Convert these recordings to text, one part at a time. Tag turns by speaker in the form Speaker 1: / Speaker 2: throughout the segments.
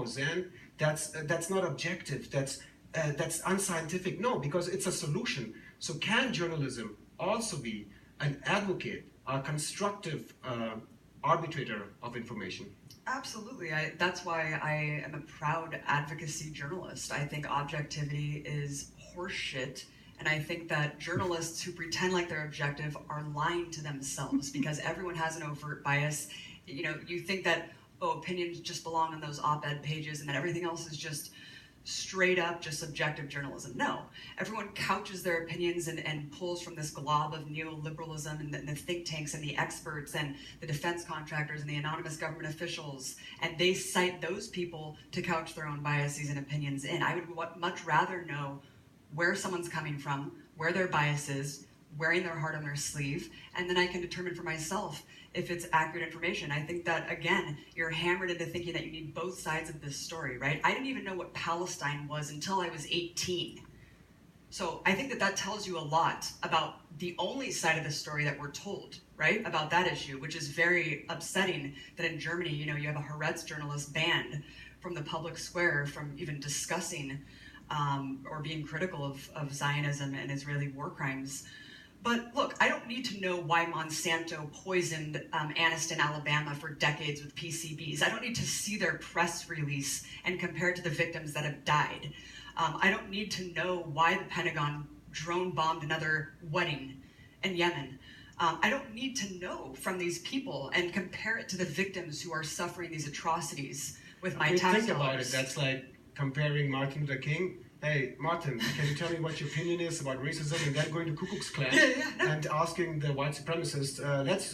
Speaker 1: Zen, that's not objective, that's unscientific. No, because it's a solution. So can journalism also be an advocate, a constructive arbitrator of information?
Speaker 2: Absolutely. That's why I am a proud advocacy journalist. I think objectivity is horseshit. And I think that journalists who pretend like they're objective are lying to themselves because everyone has an overt bias. You know, you think that, opinions just belong on those op-ed pages and that everything else is just straight up just subjective journalism. No, everyone couches their opinions and pulls from this glob of neoliberalism and the think tanks and the experts and the defense contractors and the anonymous government officials, and they cite those people to couch their own biases and opinions in. I would much rather know where someone's coming from, where their bias is, wearing their heart on their sleeve, and then I can determine for myself if it's accurate information. I think that, again, you're hammered into thinking that you need both sides of this story, right? I didn't even know what Palestine was until I was 18. So I think that tells you a lot about the only side of the story that we're told, right? About that issue, which is very upsetting that in Germany, you know, you have a Haaretz journalist banned from the public square from even discussing or being critical of Zionism and Israeli war crimes. But look, I don't need to know why Monsanto poisoned Anniston, Alabama for decades with PCBs. I don't need to see their press release and compare it to the victims that have died. I don't need to know why the Pentagon drone bombed another wedding in Yemen. I don't need to know from these people and compare it to the victims who are suffering these atrocities with my tax dollars.
Speaker 1: Think about it. That's like comparing Martin Luther King. Hey, Martin, can you tell me what your opinion is about racism? And then going to Ku Klux Klan and asking the white supremacist,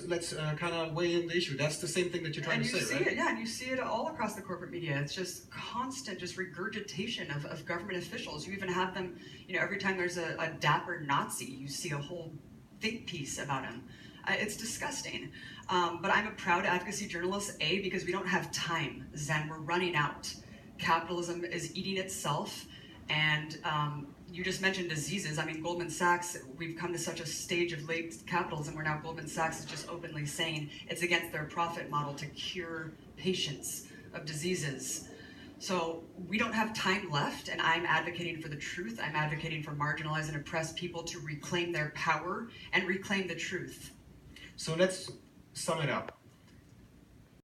Speaker 1: let's kind of weigh in the issue. That's the same thing that you're trying to say, right?
Speaker 2: And you see it all across the corporate media. It's just constant, just regurgitation of government officials. You even have them, you know, every time there's a dapper Nazi, you see a whole think piece about him. It's disgusting. But I'm a proud advocacy journalist, A, because we don't have time, Zen. We're running out. Capitalism is eating itself. And you just mentioned diseases. I mean, Goldman Sachs, we've come to such a stage of late capitalism where now Goldman Sachs is just openly saying it's against their profit model to cure patients of diseases. So we don't have time left, and I'm advocating for the truth. I'm advocating for marginalized and oppressed people to reclaim their power and reclaim the truth.
Speaker 1: So let's sum it up.